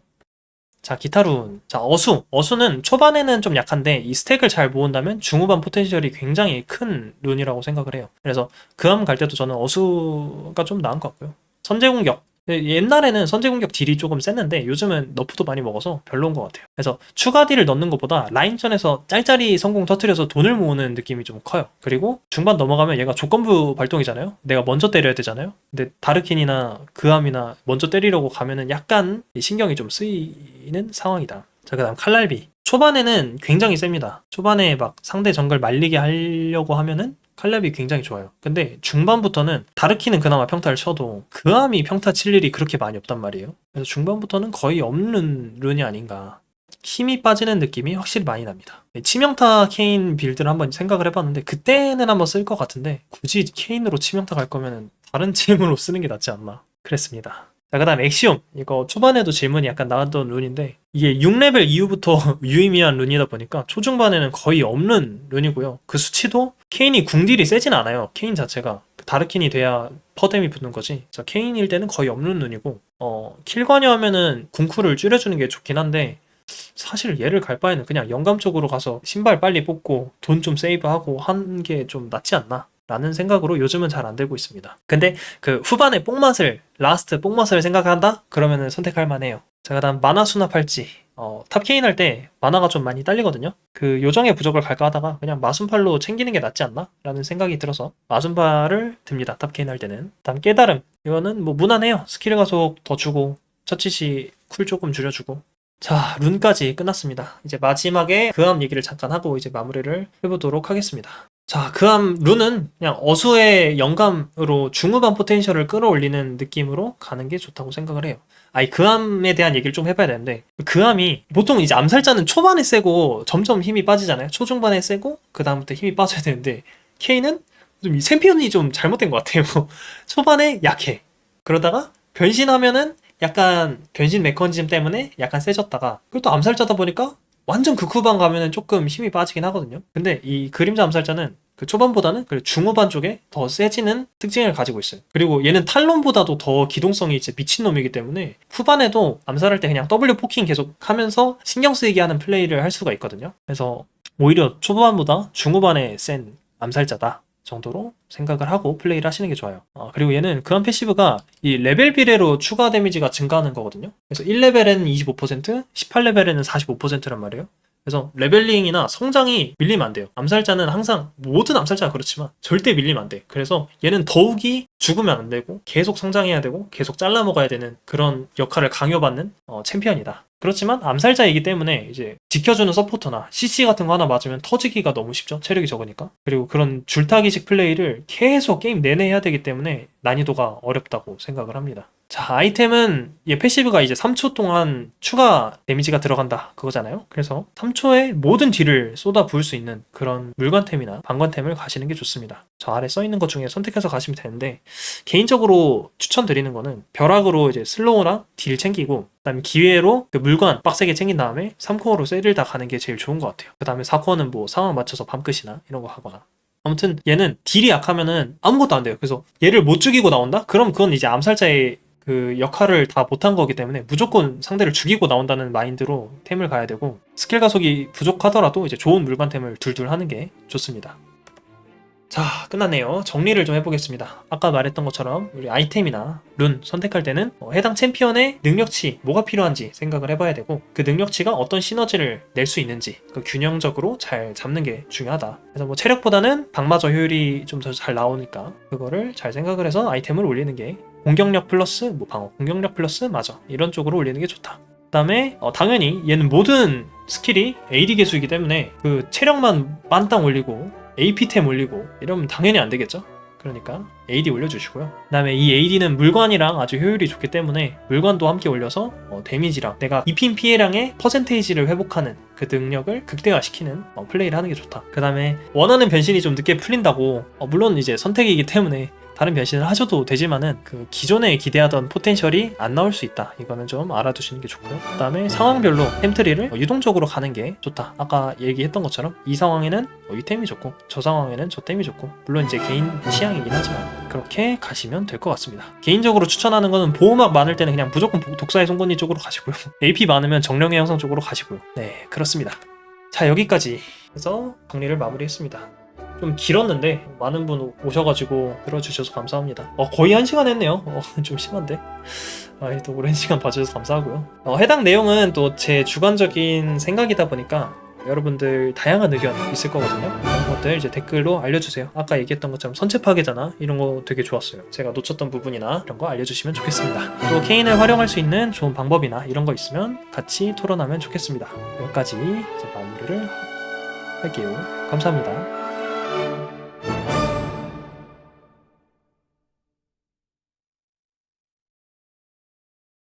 자, 기타룬. 자, 어수. 어수는 초반에는 좀 약한데 이 스택을 잘 모은다면 중후반 포텐셜이 굉장히 큰 룬이라고 생각을 해요. 그래서 그함 갈 때도 저는 어수가 좀 나은 것 같고요. 선제 공격. 옛날에는 선제 공격 딜이 조금 셌는데 요즘은 너프도 많이 먹어서 별로인 것 같아요. 그래서 추가 딜을 넣는 것보다 라인전에서 짤짤이 성공 터트려서 돈을 모으는 느낌이 좀 커요. 그리고 중반 넘어가면 얘가 조건부 발동이잖아요. 내가 먼저 때려야 되잖아요. 근데 다르킨이나 그암이나 먼저 때리려고 가면은 약간 신경이 좀 쓰이는 상황이다. 자, 그 다음 칼날비. 초반에는 굉장히 셉니다. 초반에 막 상대 정글 말리게 하려고 하면은 칼날비 굉장히 좋아요. 근데 중반부터는 다르키는 그나마 평타를 쳐도 그암이 평타 칠 일이 그렇게 많이 없단 말이에요. 그래서 중반부터는 거의 없는 룬이 아닌가. 힘이 빠지는 느낌이 확실히 많이 납니다. 치명타 케인 빌드를 한번 생각을 해봤는데 그때는 한번 쓸 것 같은데 굳이 케인으로 치명타 갈 거면은 다른 챔으로 쓰는 게 낫지 않나 그랬습니다. 자, 그 다음 엑시움. 이거 초반에도 질문이 약간 나왔던 룬인데 이게 6레벨 이후부터 유의미한 룬이다 보니까 초중반에는 거의 없는 룬이고요. 그 수치도 케인이 궁딜이 세진 않아요. 케인 자체가 다르킨이 돼야 퍼뎀이 붙는 거지. 자, 케인일 때는 거의 없는 룬이고 킬관여 하면은 궁쿨을 줄여주는 게 좋긴 한데 사실 얘를 갈 바에는 그냥 영감 쪽으로 가서 신발 빨리 뽑고 돈 좀 세이브하고 한 게 좀 낫지 않나 라는 생각으로 요즘은 잘 안 되고 있습니다. 근데 그 후반에 뽕맛을 라스트 뽕맛을 생각한다? 그러면은 선택할 만해요. 자, 그다음 마나 수납할지. 탑케인 할 때 마나가 좀 많이 딸리거든요. 그 요정의 부적을 갈까 하다가 그냥 마순팔로 챙기는 게 낫지 않나? 라는 생각이 들어서 마순팔을 듭니다. 탑케인 할 때는. 다음 깨달음. 이거는 뭐 무난해요. 스킬 가속 더 주고 처치시 쿨 조금 줄여주고. 자, 룬까지 끝났습니다. 이제 마지막에 그암 얘기를 잠깐 하고 이제 마무리를 해보도록 하겠습니다. 자, 그암 룬은 그냥 어수의 영감으로 중후반 포텐셜을 끌어올리는 느낌으로 가는 게 좋다고 생각을 해요. 아니, 그암에 대한 얘기를 좀 해봐야 되는데 그암이 보통 이제 암살자는 초반에 세고 점점 힘이 빠지잖아요. 초중반에 세고 그 다음부터 힘이 빠져야 되는데 K는 좀 이 챔피언이 좀 잘못된 것 같아요. 초반에 약해. 그러다가 변신하면은 약간 변신 메커니즘 때문에 약간 세졌다가 그리고 또 암살자다 보니까 완전 극후반 가면은 조금 힘이 빠지긴 하거든요. 근데 이 그림자 암살자는 그 초반보다는 그 중후반 쪽에 더 세지는 특징을 가지고 있어요. 그리고 얘는 탈론보다도 더 기동성이 이제 미친놈이기 때문에 후반에도 암살할 때 그냥 W 포킹 계속 하면서 신경 쓰이게 하는 플레이를 할 수가 있거든요. 그래서 오히려 초반보다 중후반에 센 암살자다 정도로 생각을 하고 플레이를 하시는 게 좋아요. 그리고 얘는 그런 패시브가 이 레벨 비례로 추가 데미지가 증가하는 거거든요. 그래서 1레벨에는 25%, 18레벨에는 45%란 말이에요. 그래서 레벨링이나 성장이 밀리면 안 돼요. 암살자는 항상 모든 암살자가 그렇지만 절대 밀리면 안 돼. 그래서 얘는 더욱이 죽으면 안 되고 계속 성장해야 되고 계속 잘라 먹어야 되는 그런 역할을 강요받는 챔피언이다. 그렇지만 암살자이기 때문에 이제 지켜주는 서포터나 CC 같은 거 하나 맞으면 터지기가 너무 쉽죠. 체력이 적으니까. 그리고 그런 줄타기식 플레이를 계속 게임 내내 해야 되기 때문에 난이도가 어렵다고 생각을 합니다. 자, 아이템은 얘 패시브가 이제 3초 동안 추가 데미지가 들어간다 그거잖아요. 그래서 3초에 모든 딜을 쏟아 부을 수 있는 그런 물관템이나 방관템을 가시는 게 좋습니다. 저 아래 써있는 것 중에 선택해서 가시면 되는데 개인적으로 추천드리는 거는 벼락으로 이제 슬로우나 딜 챙기고 그다음에 기회로 그 물관 빡세게 챙긴 다음에 3코어로 셀을 다 가는 게 제일 좋은 것 같아요. 그 다음에 4코어는 뭐 상황 맞춰서 밤끝이나 이런 거 하거나 아무튼 얘는 딜이 약하면은 아무것도 안 돼요. 그래서 얘를 못 죽이고 나온다? 그럼 그건 이제 암살자의 그 역할을 다 못한 거기 때문에 무조건 상대를 죽이고 나온다는 마인드로 템을 가야 되고 스킬 가속이 부족하더라도 이제 좋은 물관템을 둘둘 하는 게 좋습니다. 자, 끝났네요. 정리를 좀 해보겠습니다. 아까 말했던 것처럼 우리 아이템이나 룬 선택할 때는 해당 챔피언의 능력치 뭐가 필요한지 생각을 해봐야 되고 그 능력치가 어떤 시너지를 낼 수 있는지 그 균형적으로 잘 잡는 게 중요하다. 그래서 뭐 체력보다는 방마저 효율이 좀 더 잘 나오니까 그거를 잘 생각을 해서 아이템을 올리는 게 공격력 플러스 뭐 방어, 공격력 플러스 마저 이런 쪽으로 올리는 게 좋다. 그 다음에 당연히 얘는 모든 스킬이 AD 개수이기 때문에 그 체력만 만땅 올리고 AP템 올리고 이러면 당연히 안 되겠죠? 그러니까 AD 올려주시고요. 그 다음에 이 AD는 물관이랑 아주 효율이 좋기 때문에 물관도 함께 올려서 데미지랑 내가 입힌 피해량의 퍼센테이지를 회복하는 그 능력을 극대화시키는 플레이를 하는 게 좋다. 그 다음에 원하는 변신이 좀 늦게 풀린다고 물론 이제 선택이기 때문에 다른 변신을 하셔도 되지만은 그 기존에 기대하던 포텐셜이 안 나올 수 있다. 이거는 좀 알아두시는 게 좋고요. 그 다음에 상황별로 템트리를 유동적으로 가는 게 좋다. 아까 얘기했던 것처럼 이 상황에는 이 템이 좋고 저 상황에는 저 템이 좋고 물론 이제 개인 취향이긴 하지만 그렇게 가시면 될 것 같습니다. 개인적으로 추천하는 거는 보호막 많을 때는 그냥 무조건 독사의 송곳니 쪽으로 가시고요. AP 많으면 정령의 형상 쪽으로 가시고요. 네, 그렇습니다. 자, 여기까지 해서 정리를 마무리했습니다. 좀 길었는데 많은 분 오셔가지고 들어주셔서 감사합니다. 거의 1시간 했네요. 좀 심한데. 또 오랜 시간 봐주셔서 감사하고요. 해당 내용은 또 제 주관적인 생각이다 보니까 여러분들 다양한 의견 있을 거거든요. 그런 것들 이제 댓글로 알려주세요. 아까 얘기했던 것처럼 선체 파괴잖아. 이런 거 되게 좋았어요. 제가 놓쳤던 부분이나 이런 거 알려주시면 좋겠습니다. 또 케인을 활용할 수 있는 좋은 방법이나 이런 거 있으면 같이 토론하면 좋겠습니다. 여기까지 이제 마무리를 할게요. 감사합니다.